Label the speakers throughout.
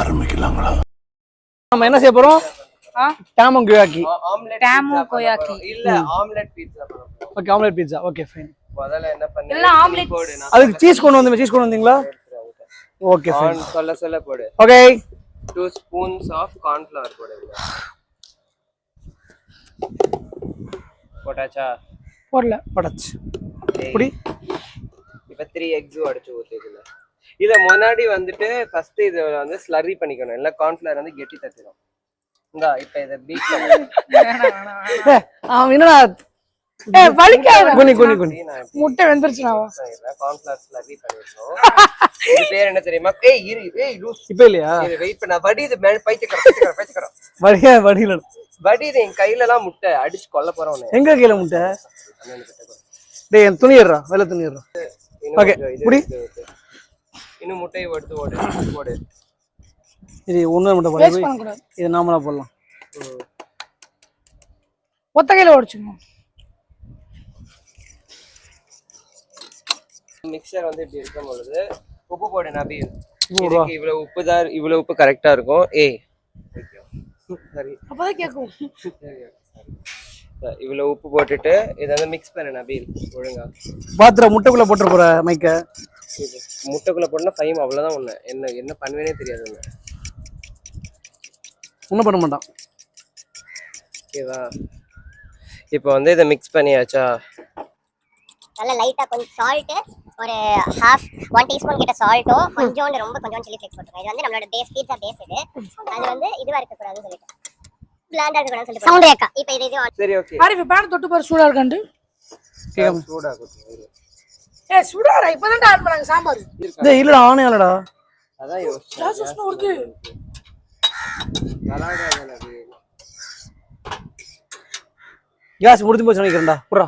Speaker 1: ஆரம்பிக்கலாங்களா?
Speaker 2: நம்ம என்ன செய்ய போறோம்? டேமோகியாக்கி.
Speaker 3: டேமோகியாக்கி
Speaker 4: இல்ல ஆம்லெட் பீட்சா பண்ணலாம்.
Speaker 2: Okay, omelette pizza. Okay fine.
Speaker 4: முதல்ல என்ன பண்ணு?
Speaker 3: இல்ல ஆம்லெட்
Speaker 4: போடு.
Speaker 2: அதுக்கு சீஸ் கொண்டு வந்தீங்களா? Okay fine.
Speaker 4: சொல்ல போடு.
Speaker 2: Okay.
Speaker 4: 2 spoons of corn flour போடு. போட்டாச்சா?
Speaker 2: போடாச்சு. புடி.
Speaker 4: இப்ப 3 eggs உடைச்சு ஊத்திடுங்க. இத முன்னாடி வந்துட்டு ஃபர்ஸ்ட் இத வந்து ஸ்லரி பண்ணிக்கணும். இல்ல corn flour வந்து கெட்டி தட்டிடும். இந்தா இப்ப இத பீட் பண்ணு.
Speaker 2: என்னடா
Speaker 3: வலிக்காத
Speaker 2: குனி
Speaker 3: முட்டை வெந்திருச்சுனா
Speaker 4: corn flour ஸ்லரி பண்ணிரோம். இது பேர் என்ன தெரியுமா? ஏய் லூஸ்.
Speaker 2: இப்ப இல்லையா?
Speaker 4: இது வெயிட் பண்ண. வடி இது மேல பைத்தியக்கார.
Speaker 2: வடியில
Speaker 4: வடி என் கையில எல்லாம் முட்டை அடிச்சு கொல்ல போறவனே.
Speaker 2: எங்க கையில முட்டை? டேய் என் துணி ஏறா, வெள்ள துணி ஏறா. ஓகே புடி. இன்னும் முட்டையை எடுத்து போடு. இது ஒண்ணு முட்டை போடு. வேஸ்ட் பண்ண கூடாது. இது நாமளா போடலாம்.
Speaker 3: ஒத்த கையில உடைச்சுங்க.
Speaker 4: மிக்சர் வந்து இப்படி இருக்கும் பொழுது உப்பு போடு நபீல். இதுக்கு இவ்வளவு உப்பு கரெக்டா இருக்கும். சரி
Speaker 3: அப்பதான் கேக்கும்.
Speaker 4: இவ்வளவு உப்பு போட்டுட்டு இத வந்து மிக்ஸ் பண்ணு நபீல் ஒழுங்கா.
Speaker 2: பாத்ரூம் முட்டைக்குள்ள போட்டு போற மைக்க.
Speaker 4: முட்டைக்குள்ள போட்டா ஃபைம் அவ்வளவுதான். ஒண்ணு என்ன பண்ணுவேனே தெரியாது.
Speaker 2: ஒண்ணும் பண்ண மாட்டான்.
Speaker 4: ஓகேவா? இப்போ வந்து இத மிக்ஸ் பண்ணியாச்சா?
Speaker 5: நல்ல லைட்டா கொஞ்சம் சால்ட், ஒரு 1 டீஸ்பூன் கிட்ட சால்ட்டோ கொஞ்சோண்டு ரொம்ப சில்லி ஃப்ளேக்ஸ் போட்டுருங்க. இது வந்து நம்மளோட பேஸ் பீட்சா பேஸ். அது வந்து இதுவா இருக்க கூடாதுன்னு சொல்லிட்டு பிளாண்டா இருக்க கூடாதுன்னு சொல்லிட்டு சவுண்ட் ஏக்கா. இப்போ இது
Speaker 4: சரி ஓகே.
Speaker 3: பாரு பேன் தொட்டு பாரு சூடா இருக்காண்டு.
Speaker 4: சூடா குத்து.
Speaker 3: சூடாடா இப்பதான் ஆன் பண்ணாங்க சாம்பார்.
Speaker 2: டேய் இல்லடா ஆனே இல்லடா.
Speaker 4: அதான் யோசிச்சேன்.
Speaker 3: ஜாஸ்னா வருது.
Speaker 4: நல்லாடா நபீல்.
Speaker 2: கேஸ் முடிஞ்சு போச்சு நினைக்கிறேன்டா. புறா.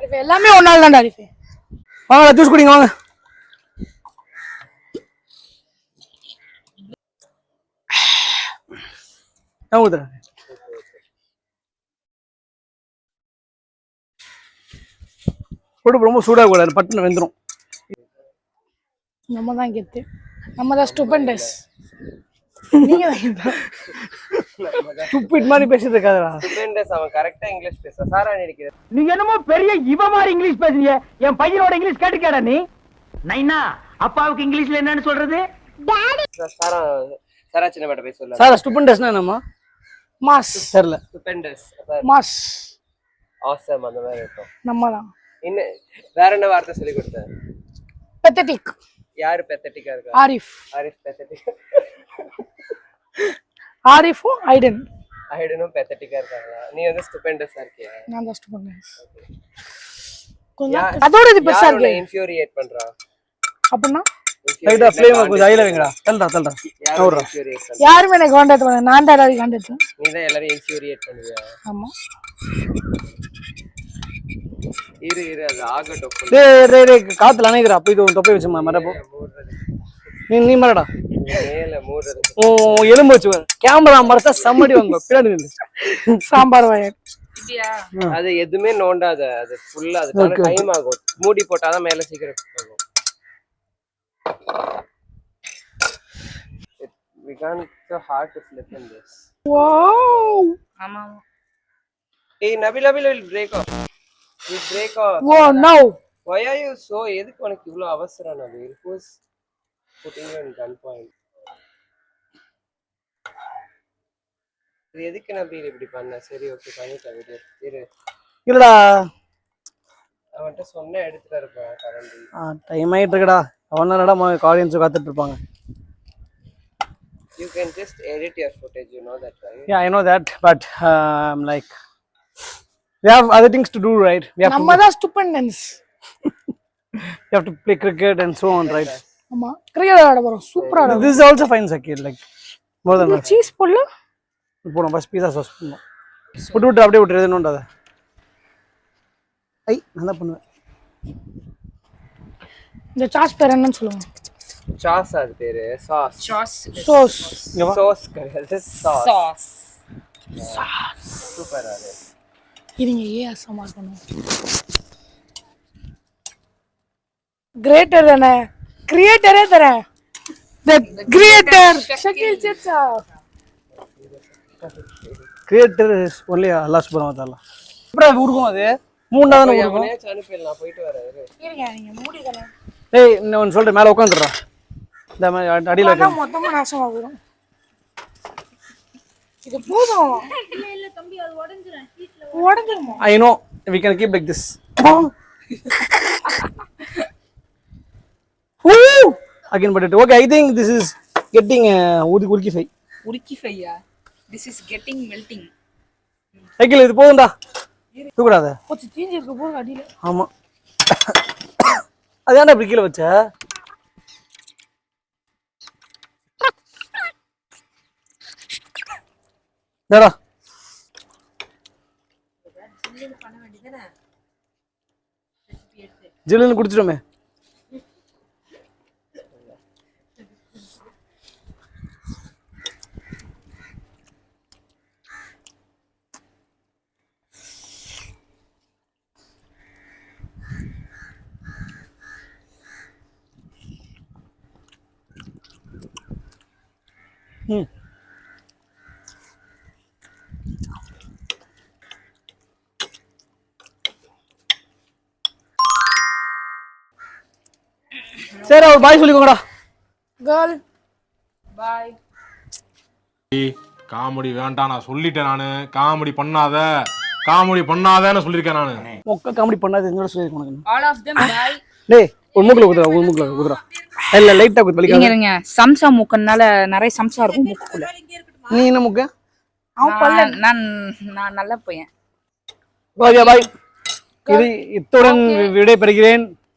Speaker 3: இப்ப எல்லாமே ஒன்னால தான்டா அரிஃபே.
Speaker 2: வாங்க ஜூஸ் குடிங்க வாங்க. நான் ஊத்துறேன். போட்டு ரொம்ப சூடாக கூடாது, பட்டுன்னு வெந்துடும்.
Speaker 3: நம்ம தான் கெத்து. நம்ம தான் ஸ்டூபண்டஸ். நீங்க தான்
Speaker 2: ஸ்டூபிட் மாதிரி பேசிட்டு இருக்காதடா.
Speaker 4: ஸ்டூபண்டஸ் அவன் கரெக்ட்டா இங்கிலீஷ் பேசுறா. சாரா நினைக்கிறேன்.
Speaker 6: நீ என்னமோ பெரிய இவ மாதிரி இங்கிலீஷ் பேசுறீங்க. என் பையனோட இங்கிலீஷ் கேட்டுக்கடா நீ. நைனா அப்பாவுக்கு இங்கிலீஷ்ல என்னன்னு சொல்றது?
Speaker 4: சாரா சின்ன பாட்ட பேச சொல்லலாம்.
Speaker 2: சாரா ஸ்டூபண்டஸ்னா என்னமா?
Speaker 3: மாஸ்
Speaker 2: தெரியல.
Speaker 4: ஸ்டூபண்டஸ்
Speaker 3: மாஸ்
Speaker 4: ஆசம் அந்த மாதிரி இருக்கும்.
Speaker 3: நம்ம தான்.
Speaker 4: இன்ன வேற என்ன வார்த்தை சொல்லி கொடுத்த?
Speaker 3: பெத்தட்டிக்.
Speaker 4: யாரு பெத்தட்டிக்கா இருக்கா?
Speaker 3: ஆரிஃப்
Speaker 4: பெத்தட்டிக்.
Speaker 3: ஆரிஃபும் ஐடனும்
Speaker 4: பெத்தட்டிக்கா இருக்காங்களா? நீ வந்து ஸ்டூபண்டஸா இருக்கியா?
Speaker 3: நான் தான் ஸ்டூபண்டஸ். கொஞ்சம் அதோட இது பெருசா இருக்கு.
Speaker 4: இன்ஃபியூரியேட் பண்றா
Speaker 3: அப்படினா
Speaker 2: ரைட்டா ஃப்ளேம் கொஞ்சம் ஹைல வைங்கடா. தள்ளுடா.
Speaker 3: யாரும் என்ன காண்டாக்ட் பண்ண. நான் தான் எல்லாரையும் காண்டாக்ட் பண்ணேன்.
Speaker 4: நீ தான் எல்லாரையும் இன்ஃபியூரியேட் பண்ணுவியா?
Speaker 3: ஆமா.
Speaker 4: இரு அது ஆகட்டும்.
Speaker 2: டேய் காத்துல அணைக்குற. அப்ப இது தொப்பை வச்சுமா மரபோ. நீ மரடா.
Speaker 4: மேல மூடுறது.
Speaker 2: ஓ எலும்பு வச்சு கேமரா மரசா சம்மடி வாங்க. பின்னாடி நில்லு.
Speaker 3: சாம்பார் வயர். இடியா?
Speaker 4: அது எதுமே நோண்டாத. அது ஃபுல்லா அதுக்கு டைம் ஆகும். மூடி போட்டாதான் மேல சீக்கிரம் போகும். We can't so hard to flip in this.
Speaker 3: Wow. ஆமா.
Speaker 4: Hey Nabil will break off. Will break off.
Speaker 3: Oh no.
Speaker 4: Why are you so எதுக்கு உனக்கு இவ்ளோ அவசரம் நபில்? Who's putting you in gunpoint? எதுக்கு நபில் இப்படி பண்ண? சரி ஓகே பண்ணிட்டேன் விடு.
Speaker 2: இல்லடா
Speaker 4: அவன்கிட்ட சொன்ன எடுத்துட்டு இருப்பேன் கரண்டி.
Speaker 2: டைம் ஆயிட்டு இருக்குடா. அவனடா ஆடியன்ஸ் காத்துட்டு இருப்பாங்க.
Speaker 4: You can just edit your footage, you know that, right?
Speaker 2: Yeah, I know that, but like we have other things to do, right? We have
Speaker 3: நம்ம தான் ஸ்டூபண்டன்ஸ்.
Speaker 2: You have to play cricket and so on, right?
Speaker 3: ஆமா cricket ஆட போறோம். சூப்பரா ஆட.
Speaker 2: This is also fine, Sakir, like more than that.
Speaker 3: Cheese போடல.
Speaker 2: போடுங்க first பீஸா sauce போடுங்க. விட்டு அப்படியே விட்டுறது என்னோடது. நான் தான் பண்ணுவேன்.
Speaker 3: இந்த சாஸ் பேர் என்னன்னு சொல்லுங்க.
Speaker 4: சாஸ் அது பேரு. சாஸ்.
Speaker 3: சோஸ்
Speaker 4: கிடையாது. சாஸ். சூப்பரா இருக்கு.
Speaker 3: இருங்க ASMR பண்ணுவோம். கிரேட்டர் தானே. கிரியேட்டரே தரேன். The creator Shakil Chacha.
Speaker 2: Creator is only Allah சுப்ஹானஹு வ தஆலா. எப்படி உருகும் அது? மூணாவது உருகும்.
Speaker 4: அவனையாச்சும் அனுப்பிடலாம், போயிட்டு வராரு.
Speaker 3: இருங்க நீங்க மூடிக்கலாம்.
Speaker 2: டேய் இன்னும் ஒன்று சொல்லிட்டு மேலே உட்காந்துடுறா. இந்த மாதிரி அடியில்
Speaker 3: ஆனா மொத்தமா நாசமா போயிடும். இது போதும். இல்ல தம்பி அது உடைஞ்சிரும்.
Speaker 2: I know we can keep like this. Again but it okay, I think this is getting urki fry.
Speaker 1: உருக்கி ஃபையா this is getting melting.
Speaker 2: Cycle இது போகும்டா. தூக்குடாத.
Speaker 3: கொஞ்சம் தீஞ்சு இருக்க போது அடியில.
Speaker 2: ஆமா. அது ஏன்டா இப்படி கீழே வச்ச? டேடா. ஜில்லுன்னு குடிச்சிடுமே. சரி ஒரு பாய் சொல்லிக்கோங்கடா.
Speaker 3: கேர்ள்
Speaker 1: பாய்.
Speaker 7: காமெடி வேண்டாம் நான் சொல்லிட்டேன். நானு காமெடி பண்ணாதன்னு சொல்லியிருக்கேன் நானு.
Speaker 2: மொக்க காமெடி பண்ணாது என்னோட சொல்லிருக்கேன் உனக்கு.
Speaker 1: ஆல் ஆஃப் देम பாய்.
Speaker 2: டேய் ஒரு மூக்குல குதுறா. இல்ல லைட்டா குத்து வலிக்காத.
Speaker 1: இருங்க சம்சா மூக்கனால நிறைய சம்சா இருக்கும் மூக்குக்குள்ள.
Speaker 2: நீ என்ன மூக்க?
Speaker 1: நான் நல்ல பையன்.
Speaker 2: பாய். இது இத்துடன் விடை பெறுகிறேன்.